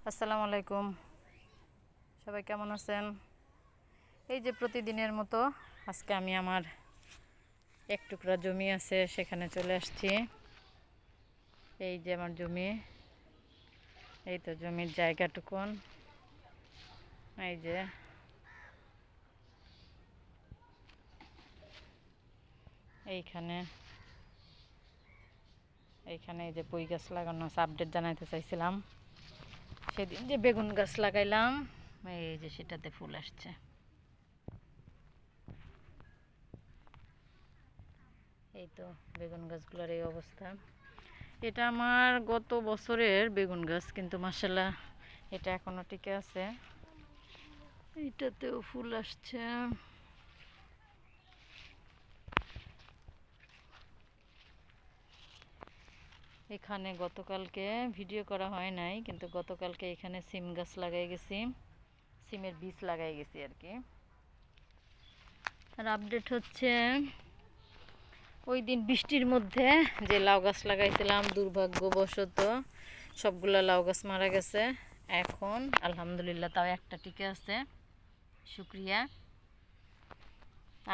আসসালামু আলাইকুম, সবাই কেমন আছেন? এই যে প্রতিদিনের মতো আজকে আমি আমার এক টুকরা জমি আছে সেখানে চলে আসছি। এই যে আমার জমি, এই তো জমির জায়গাটুকুন, এই যে এইখানে এইখানে এই যে পুঁই গাছ লাগানো আছে, আপডেট জানাইতে চাইছিলাম। সেদিন যে বেগুন গাছ লাগাইলাম, এই যে সেটাতে ফুল আসছে। এই তো বেগুন গাছগুলোর এই অবস্থা। এটা আমার গত বছরের বেগুন গাছ, কিন্তু মাশাআল্লাহ এটা এখনো টিকে আছে। এইটাতেও ফুল আসছে। এখানে গতকালকে ভিডিও করা হয় নাই, কিন্তু গতকালকে এখানে সিম গাছ লাগাই গেছি, সিমের বীজ লাগাই গেছি আর কি। আর আপডেট হচ্ছে, ওই দিন বৃষ্টির মধ্যে যে লাউ গাছ লাগাইছিলাম, দুর্ভাগ্যবশত সবগুলা লাউ গাছ মারা গেছে। এখন আলহামদুলিল্লাহ তাও একটা টিকে আছে, শুক্রিয়া।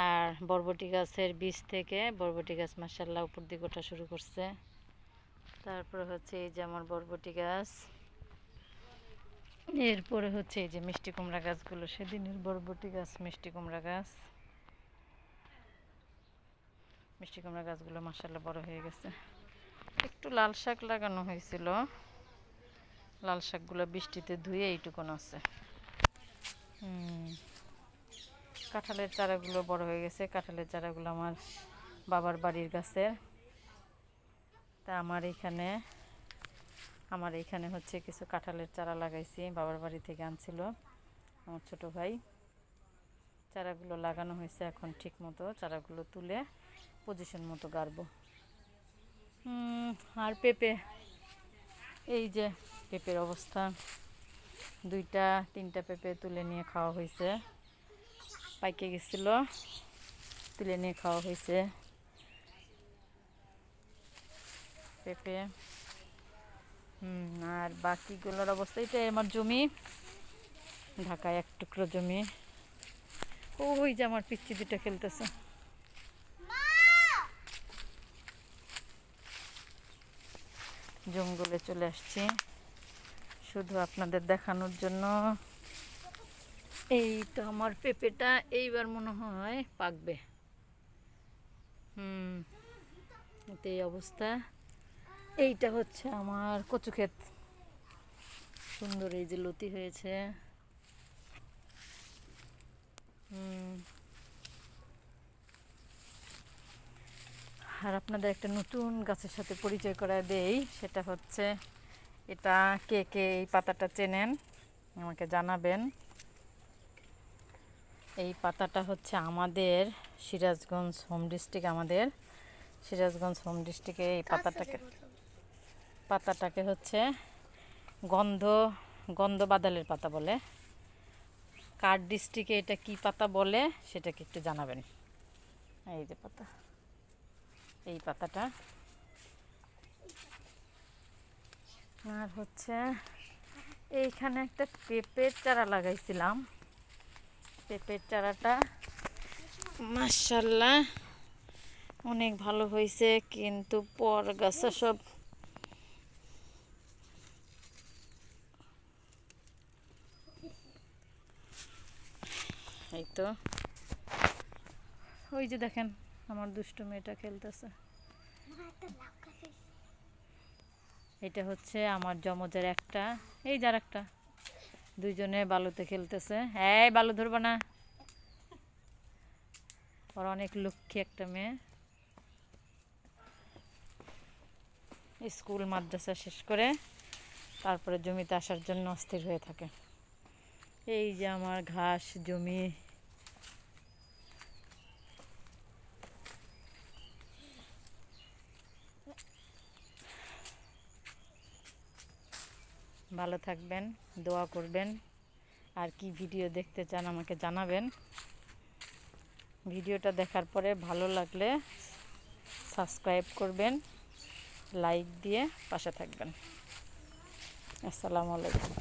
আর বরবটি গাছের বীজ থেকে বরবটি গাছ মাশাআল্লাহ উপর দিকে ওঠা শুরু করছে। তারপরে হচ্ছে এই যে আমার বরবটি গাছ, এরপরে হচ্ছে এই যে মিষ্টি কুমড়া গাছগুলো, সেদিনের বরবটি গাছ, মিষ্টি কুমড়া গাছ। মিষ্টি কুমড়া গাছগুলো মাশাআল্লাহ বড় হয়ে গেছে। একটু লাল শাক লাগানো হয়েছিল, লাল শাকগুলো বৃষ্টিতে ধুয়ে এইটুকুন আছে। কাঁঠালের চারাগুলো বড় হয়ে গেছে। কাঁঠালের চারাগুলো আমার বাবার বাড়ির গাছের। তা আমার এইখানে হচ্ছে কিছু কাঁঠালের চারা লাগাইছি, বাবার বাড়ি থেকে আনছিল আমার ছোট ভাই। চারাগুলো লাগানো হয়েছে, এখন ঠিক মতো চারাগুলো তুলে পজিশন মতো গাড়বো। আর পেঁপে, এই যে পেঁপের অবস্থা, 2-3টা পেঁপে তুলে নিয়ে খাওয়া হয়েছে, পাইকে গেছিল, তুলে নিয়ে খাওয়া হয়েছে পেঁপে। আর বাকিগুলোর অবস্থা, এটাই আমার জমি, ঢাকায় এক টুকরো জমি। ওই যে আমার পিচ্চি দুটো খেলতেছে। জঙ্গলে চলে আসছি শুধু আপনাদের দেখানোর জন্য। এই তো আমার পেঁপেটা এইবার মনে হয় পাকবে। এতে এই অবস্থা। এইটা হচ্ছে আমার কচু ক্ষেত, সুন্দর এই যে লতি হয়েছে। আর আপনাদের একটা নতুন গাছের সাথে পরিচয় করা দেই, সেটা হচ্ছে, এটা কে কে এই পাতাটা চেনেন আমাকে জানাবেন। এই পাতাটা হচ্ছে আমাদের সিরাজগঞ্জ হোম ডিস্ট্রিক্ট, আমাদের সিরাজগঞ্জ হোম ডিস্ট্রিক্টে এই পাতাটাকে হচ্ছে গন্ধ বাদালের পাতা বলে। কার ডিস্ট্রিক্টে এটা কি পাতা বলে সেটাকে একটু জানাবেন। এই যে পাতা, এই পাতাটা। আর হচ্ছে এইখানে একটা পেঁপের চারা লাগাইছিলাম, পেঁপের চারাটা মাশাআল্লাহ অনেক ভালো হয়েছে, কিন্তু পর গাছে সব এই তো, ওই যে দেখেন আমার দুষ্টু মেয়েটা খেলতেছে। এটা হচ্ছে আমার জমজের একটা, এই যার একটা, দুইজনে বালুতে খেলতেছে। এই বালু ধরবা না, ওর অনেক লক্ষ্মী একটা মেয়ে। স্কুল মাদ্রাসা শেষ করে তারপরে জমিতে আসার জন্য অস্থির হয়ে থাকে। এই যে আমার ঘাস জমি, ভালো থাকবেন, দোয়া করবেন। আর কি ভিডিও দেখতে চান আমাকে জানাবেন। ভিডিওটা দেখার পরে ভালো লাগলে সাবস্ক্রাইব করবেন, লাইক দিয়ে পাশে থাকবেন। আসসালামু আলাইকুম।